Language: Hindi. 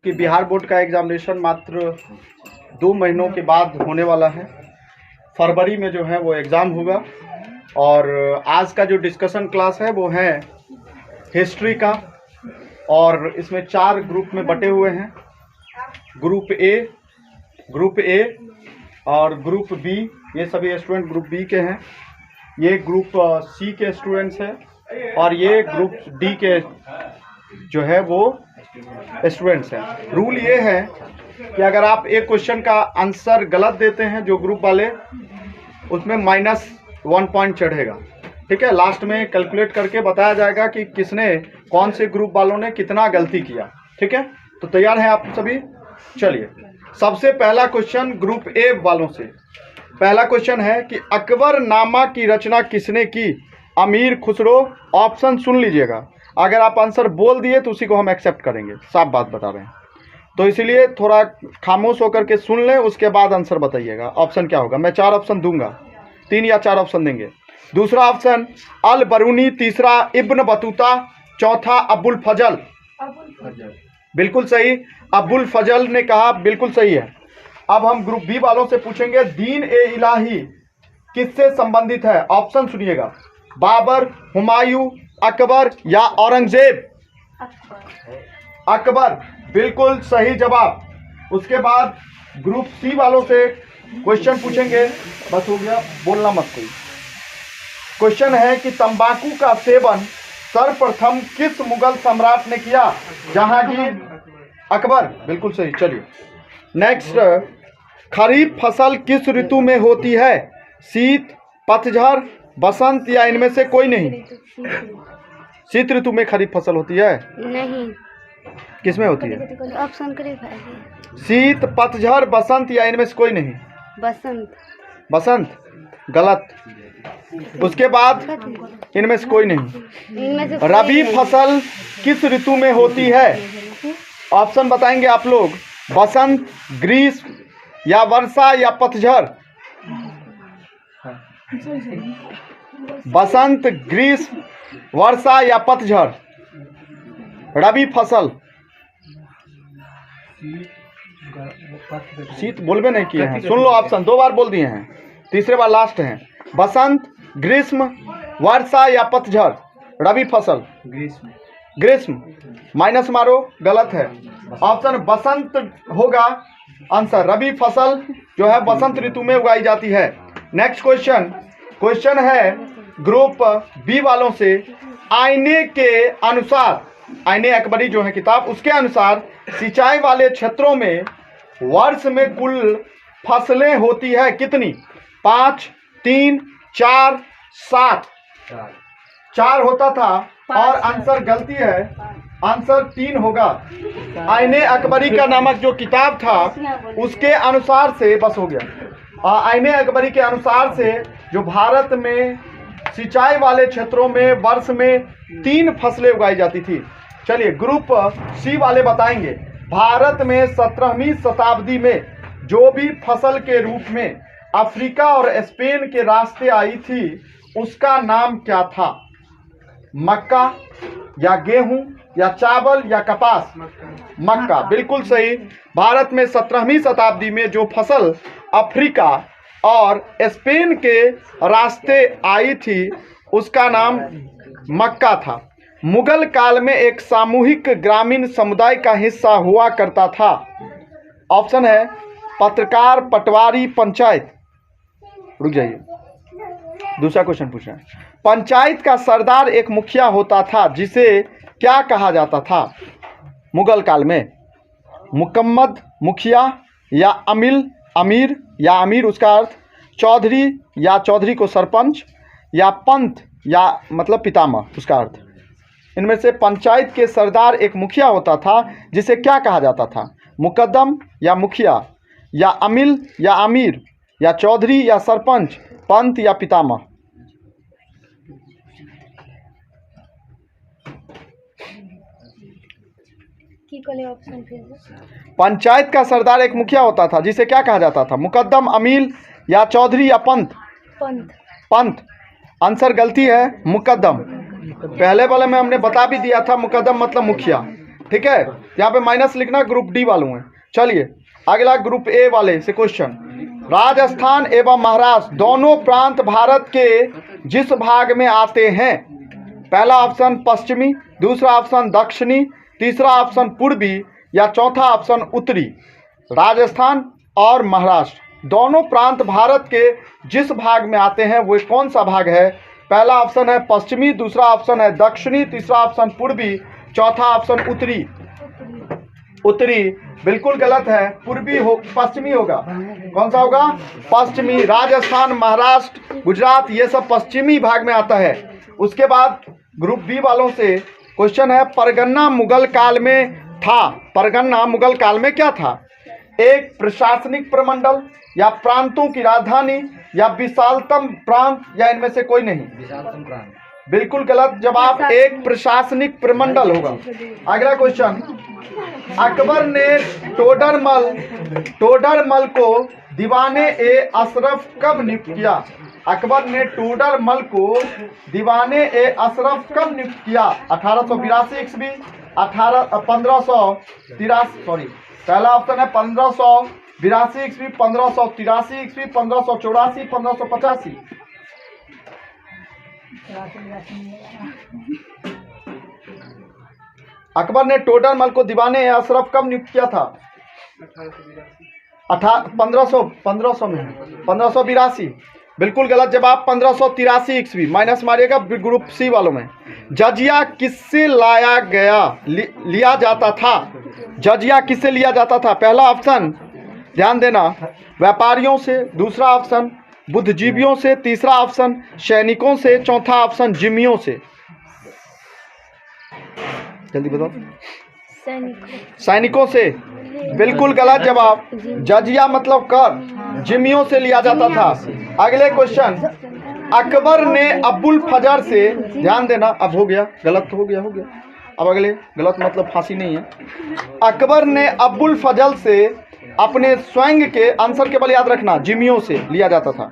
कि बिहार बोर्ड का एग्जामिनेशन मात्र 2 महीनों के बाद होने वाला है। फरवरी में जो है वो एग्ज़ाम होगा और आज का जो डिस्कशन क्लास है वो है हिस्ट्री का और इसमें 4 ग्रुप में बटे हुए हैं। ग्रुप ए और ग्रुप बी, ये सभी स्टूडेंट ग्रुप बी के हैं। ये ग्रुप सी के स्टूडेंट्स हैं और ये ग्रुप डी के जो है वो स्टूडेंट्स हैं। रूल ये है कि अगर आप एक क्वेश्चन का आंसर गलत देते हैं जो ग्रुप वाले, उसमें -1 पॉइंट चढ़ेगा। ठीक है, लास्ट में कैलकुलेट करके बताया जाएगा कि किसने, कौन से ग्रुप वालों ने कितना गलती किया। ठीक है, तो तैयार हैं आप सभी? चलिए, सबसे पहला क्वेश्चन ग्रुप ए वालों से। पहला क्वेश्चन है कि अकबर नामा की रचना किसने की? अमीर खुसरो। ऑप्शन सुन लीजिएगा, अगर आप आंसर बोल दिए तो उसी को हम एक्सेप्ट करेंगे, साफ बात बता रहे हैं। तो इसलिए थोड़ा खामोश होकर के सुन लें, उसके बाद आंसर बताइएगा। ऑप्शन क्या होगा? मैं 4 ऑप्शन दूंगा, 3 या 4 ऑप्शन देंगे। दूसरा ऑप्शन अल बरूनी, तीसरा इब्न बतूता, चौथा अबुल फजल। बिल्कुल सही, अबुल फजल ने कहा, बिल्कुल सही है। अब हम ग्रुप बी वालों से पूछेंगे दीन ए इलाही किससे संबंधित है? ऑप्शन सुनिएगा, बाबर, हुमायूं, अकबर या औरंगजेब। अकबर, बिल्कुल सही जवाब। उसके बाद ग्रुप सी वालों से क्वेश्चन पूछेंगे, बस हो गया, बोलना मत कोई। क्वेश्चन है कि तंबाकू का सेवन सर्वप्रथम किस मुगल सम्राट ने किया? जहांगीर, अकबर, बिल्कुल सही। चलिए नेक्स्ट, खरीफ फसल किस ऋतु में होती है? शीत, पतझड़, बसंत या इनमें से कोई नहीं? शीत ऋतु में खरीफ फसल होती है? नहीं। किस में होती है? ऑप्शन करें भाई। शीत, पतझड़, बसंत या इनमें से कोई नहीं? बसंत। बसंत गलत। उसके बाद इनमें से कोई नहीं। इनमें से रबी फसल किस ऋतु में होती है? ऑप्शन बताएंगे आप लोग, बसंत, ग्रीष्म या वर्षा या पतझड़? बसंत, ग्रीष्म, वर्षा या पतझड़? रबी फसल। शीत बोलबे नहीं किए हैं, सुन लो ऑप्शन, 2 बार बोल दिए हैं, तीसरे बार लास्ट हैं। बसंत, ग्रीष्म, वर्षा या पतझड़? रबी फसल ग्रीष्म। माइनस मारो, गलत है। ऑप्शन बसंत होगा आंसर। रबी फसल जो है बसंत ऋतु में उगाई जाती है। नेक्स्ट क्वेश्चन है ग्रुप बी वालों से, आईने के अनुसार, आईने अकबरी जो है किताब, उसके अनुसार सिंचाई वाले क्षेत्रों में वर्ष में कुल फसलें होती है कितनी? 5, 3, 4, 7। 4 होता था और आंसर गलती है, आंसर 3 होगा। आईने अकबरी का नामक जो किताब था उसके अनुसार से, बस हो गया, आईने अकबरी के अनुसार से जो भारत में सिंचाई वाले क्षेत्रों में वर्ष में 3 फसलें उगाई जाती थी। चलिए ग्रुप सी वाले बताएंगे, भारत में 17वीं शताब्दी में जो भी फसल के रूप में अफ्रीका और स्पेन के रास्ते आई थी उसका नाम क्या था? मक्का या गेहूं या चावल या कपास? मक्का, बिल्कुल सही। भारत में 17वीं शताब्दी में जो फसल अफ्रीका और स्पेन के रास्ते आई थी उसका नाम मक्का था। मुगल काल में एक सामूहिक ग्रामीण समुदाय का हिस्सा हुआ करता था। ऑप्शन है पत्रकार, पटवारी, पंचायत। रुक जाइए, दूसरा क्वेश्चन पूछना है। पंचायत का सरदार एक मुखिया होता था जिसे क्या कहा जाता था मुगल काल में? मुकम्मद, मुखिया या अमीर या अमीर उसका अर्थ, चौधरी या चौधरी को सरपंच, या पंत या मतलब पितामह उसका अर्थ। इनमें से पंचायत के सरदार एक मुखिया होता था जिसे क्या कहा जाता था? मुकद्दम या मुखिया, या अमील या अमीर, या चौधरी या सरपंच, पंत या पितामह? पंचायत का सरदार एक मुखिया होता था जिसे क्या कहा जाता था? मुकद्दम, अमील या चौधरी या पंत? पंत। आंसर गलती है, मुकद्दम। पहले वाले में हमने बता भी दिया था, मुकद्दम मतलब मुखिया। ठीक है, यहाँ पे माइनस लिखना, ग्रुप डी वालों है। चलिए अगला ग्रुप ए वाले से क्वेश्चन। राजस्थान एवं महाराष्ट्र दोनों प्रांत भारत के जिस भाग में आते हैं, पहला ऑप्शन पश्चिमी, दूसरा ऑप्शन दक्षिणी, तीसरा ऑप्शन पूर्वी या चौथा ऑप्शन उत्तरी। राजस्थान और महाराष्ट्र दोनों प्रांत भारत के जिस भाग में आते हैं वो कौन सा भाग है? पहला ऑप्शन है पश्चिमी, दूसरा ऑप्शन है दक्षिणी, तीसरा ऑप्शन पूर्वी, चौथा ऑप्शन उत्तरी। उत्तरी बिल्कुल गलत है, पूर्वी हो, पश्चिमी होगा। कौन सा होगा? पश्चिमी। राजस्थान, महाराष्ट्र, गुजरात ये सब पश्चिमी भाग में आता है। उसके बाद ग्रुप बी वालों से क्वेश्चन है, परगन्ना मुगल काल में था। परगन्ना मुगल काल में क्या था? एक प्रशासनिक प्रमंडल या प्रांतों की राजधानी या विशालतम प्रांत या इनमें से कोई नहीं। विशालतम प्रांत बिल्कुल गलत जवाब, एक प्रशासनिक प्रमंडल होगा। अगला क्वेश्चन, अकबर ने टोडरमल को दीवाने ए अशरफ कब नियुक्त किया? अकबर ने टोडरमल को दीवाने ए अशरफ कब नियुक्त किया? 1882 ईस्वी, 1583, सॉरी पहला ऑप्शन है 1582 ईस्वी, 1583 ईस्वी, 1584, 1585। अकबर ने टोडरमल को दीवाने ए अशरफ कब नियुक्त किया था? 1582 बिल्कुल गलत जवाब, 1583 ईस्वी। माइनस मारिएगा ग्रुप सी वालों में। जजिया किससे लिया जाता था? जजिया किससे लिया जाता था? पहला ऑप्शन ध्यान देना, व्यापारियों से, दूसरा ऑप्शन बुद्धिजीवियों से, तीसरा ऑप्शन सैनिकों से, चौथा ऑप्शन जिम्मियों से। जल्दी बताओ। सैनिकों से बिल्कुल गलत जवाब, जजिया मतलब कर, जिम्मियों से लिया जाता था। अगले क्वेश्चन, अकबर ने अबुल फजर से, ध्यान देना, अब हो गया गलत, हो गया अब अगले गलत मतलब फांसी नहीं है। अकबर ने अबुल फजल से अपने स्वयं के आंसर केवल याद रखना, जिम्मियों से लिया जाता था।